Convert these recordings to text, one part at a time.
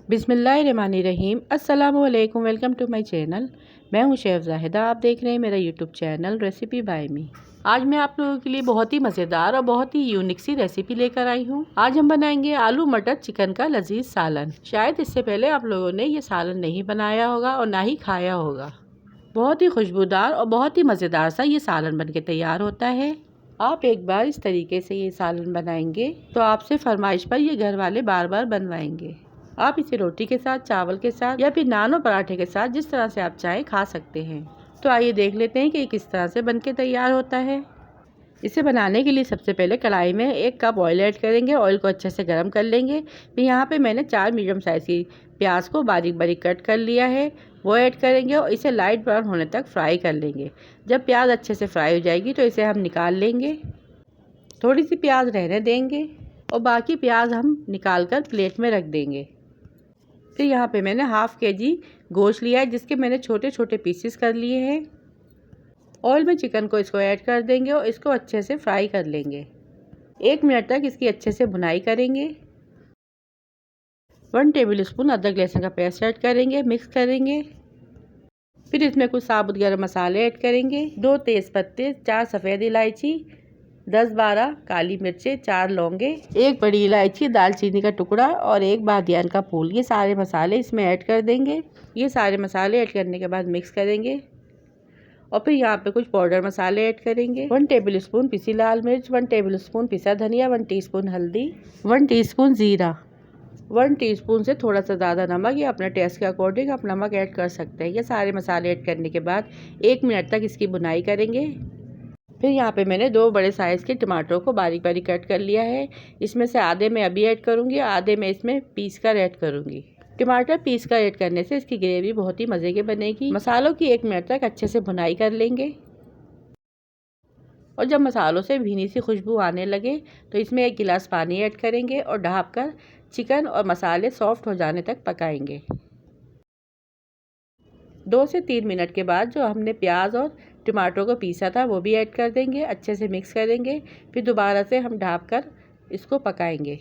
बिस्मिल्लाहिर्रहमानिर्रहीम। अस्सलाम वालेकुम, वेलकम टू माय चैनल। मैं हूं शेफ जाहिदा। आप देख रहे हैं मेरा यूट्यूब चैनल रेसिपी बाय मी। आज मैं आप लोगों के लिए बहुत ही मज़ेदार और बहुत ही यूनिक सी रेसिपी लेकर आई हूं। आज हम बनाएंगे आलू मटर चिकन का लजीज सालन। शायद इससे पहले आप लोगों ने ये सालन नहीं बनाया होगा और ना ही खाया होगा। बहुत ही खुशबूदार और बहुत ही मज़ेदार सा ये सालन बनके तैयार होता है। आप एक बार इस तरीके से ये सालन बनाएंगे तो आपसे फरमाइश पर ये घर वाले बार बार बनवाएंगे। आप इसे रोटी के साथ, चावल के साथ या फिर नान और पराठे के साथ जिस तरह से आप चाहें खा सकते हैं। तो आइए देख लेते हैं कि ये किस तरह से बनके तैयार होता है। इसे बनाने के लिए सबसे पहले कढ़ाई में 1 कप ऑयल ऐड करेंगे। ऑयल को अच्छे से गर्म कर लेंगे। फिर यहाँ पे मैंने 4 मीडियम साइज़ की प्याज को बारीक बारीक कट कर लिया है, वो ऐड करेंगे और इसे लाइट ब्राउन होने तक फ्राई कर लेंगे। जब प्याज अच्छे से फ्राई हो जाएगी तो इसे हम निकाल लेंगे। थोड़ी सी प्याज रहने देंगे और बाकी प्याज हम निकाल कर प्लेट में रख देंगे। फिर यहाँ पे मैंने हाफ केजी गोश्त लिया है, जिसके मैंने छोटे छोटे पीसेस कर लिए हैं। ऑयल में चिकन को इसको ऐड कर देंगे और इसको अच्छे से फ्राई कर लेंगे। 1 मिनट तक इसकी अच्छे से भुनाई करेंगे। 1 टेबल स्पून अदरक लहसुन का पेस्ट ऐड करेंगे, मिक्स करेंगे। फिर इसमें कुछ साबुत गरम मसाले ऐड करेंगे, 2 तेज़ पत्ते, 4 सफ़ेद इलायची, 10-12 काली मिर्चें, 4 लौंगे, 1 बड़ी इलायची, दालचीनी का टुकड़ा और 1 बादियान का फूल। ये सारे मसाले इसमें ऐड कर देंगे। ये सारे मसाले ऐड करने के बाद मिक्स करेंगे और फिर यहाँ पे कुछ पाउडर मसाले ऐड करेंगे। 1 टेबल स्पून पिसी लाल मिर्च, 1 टेबल स्पून पिसा धनिया, 1 टीस्पून हल्दी, 1 टीस्पून ज़ीरा, 1 टीस्पून से थोड़ा सा ज़्यादा नमक, या अपने टेस्ट के अकॉर्डिंग आप नमक ऐड कर सकते हैं। ये सारे मसाले ऐड करने के बाद 1 मिनट तक इसकी भुनाई करेंगे। फिर यहाँ पे मैंने 2 बड़े साइज़ के टमाटरों को बारीक बारीक कट कर लिया है। इसमें से आधे मैं अभी ऐड करूँगी, आधे मैं इसमें पीस कर ऐड करूँगी। टमाटर पीस कर ऐड करने से इसकी ग्रेवी बहुत ही मज़े की बनेगी। मसालों की 1 मिनट तक अच्छे से भुनाई कर लेंगे और जब मसालों से भीनी सी खुशबू आने लगे तो इसमें 1 गिलास पानी ऐड करेंगे और ढक कर चिकन और मसाले सॉफ्ट हो जाने तक पकाएंगे। 2 से 3 मिनट के बाद जो हमने प्याज और टमाटरों को पीसा था वो भी ऐड कर देंगे, अच्छे से मिक्स करेंगे। फिर दोबारा से हम ढक कर इसको पकाएंगे।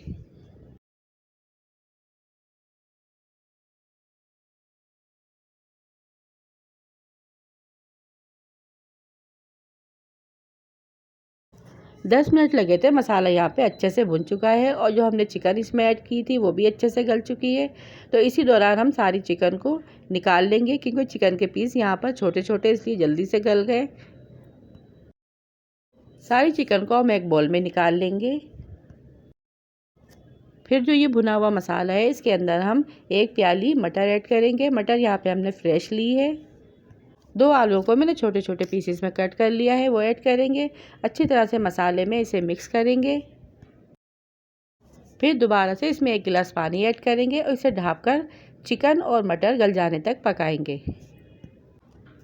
दस मिनट लगे थे। मसाला यहाँ पे अच्छे से भुन चुका है और जो हमने चिकन इसमें ऐड की थी वो भी अच्छे से गल चुकी है। तो इसी दौरान हम सारी चिकन को निकाल लेंगे, क्योंकि चिकन के पीस यहाँ पर छोटे छोटे इसलिए जल्दी से गल गए। सारी चिकन को हम एक बाउल में निकाल लेंगे। फिर जो ये भुना हुआ मसाला है इसके अंदर हम 1 प्याली मटर ऐड करेंगे। मटर यहाँ पे हमने फ्रेश ली है। 2 आलूओं को मैंने छोटे छोटे पीसेस में कट कर लिया है, वो ऐड करेंगे। अच्छी तरह से मसाले में इसे मिक्स करेंगे। फिर दोबारा से इसमें 1 गिलास पानी ऐड करेंगे और इसे ढककर चिकन और मटर गल जाने तक पकाएंगे।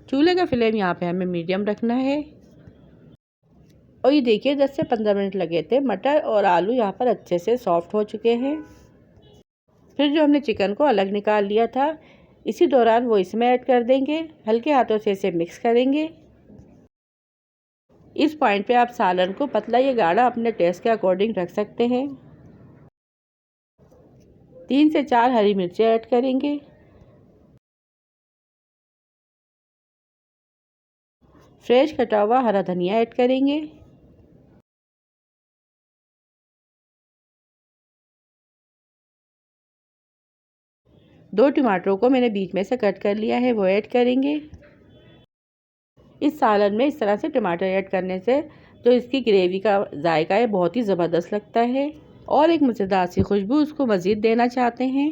चूल्हे का फ्लेम यहाँ पे हमें मीडियम रखना है। और ये देखिए 10 से 15 मिनट लगे थे। मटर और आलू यहाँ पर अच्छे से सॉफ्ट हो चुके हैं। फिर जो हमने चिकन को अलग निकाल लिया था, इसी दौरान वो इसमें ऐड कर देंगे। हल्के हाथों से इसे मिक्स करेंगे। इस पॉइंट पे आप सालन को पतला या गाढ़ा अपने टेस्ट के अकॉर्डिंग रख सकते हैं। 3 से 4 हरी मिर्चें ऐड करेंगे। फ्रेश कटा हुआ हरा धनिया ऐड करेंगे। दो टमाटरों को मैंने बीच में से कट कर लिया है, वो ऐड करेंगे। इस सालन में इस तरह से टमाटर ऐड करने से जो इसकी ग्रेवी का जायका है बहुत ही ज़बरदस्त लगता है और एक मज़ेदार सी खुशबू उसको मज़ीद देना चाहते हैं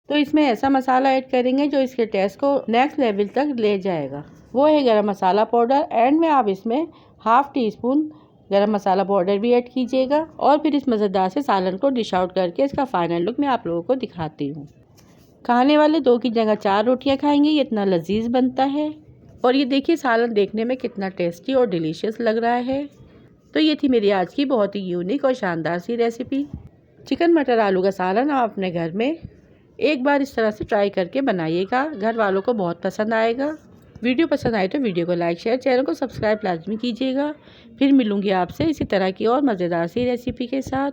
तो इसमें ऐसा मसाला ऐड करेंगे जो इसके टेस्ट को नेक्स्ट लेवल तक ले जाएगा। वो है गरम मसाला पाउडर। एंड में आप इसमें हाफ टी स्पून गरम मसाला पाउडर भी ऐड कीजिएगा। और फिर इस मज़ेदार से सालन को डिश आउट करके इसका फाइनल लुक मैं आप लोगों को दिखाती हूँ। खाने वाले 2 की जगह 4 रोटियाँ खाएंगे, ये इतना लजीज बनता है। और ये देखिए सालन देखने में कितना टेस्टी और डिलीशियस लग रहा है। तो ये थी मेरी आज की बहुत ही यूनिक और शानदार सी रेसिपी, चिकन मटर आलू का सालन। आप अपने घर में एक बार इस तरह से ट्राई करके बनाइएगा, घर वालों को बहुत पसंद आएगा। वीडियो पसंद आए तो वीडियो को लाइक शेयर, चैनल को सब्सक्राइब लाजमी कीजिएगा। फिर मिलूँगी आपसे इसी तरह की और मज़ेदार सी रेसिपी के साथ।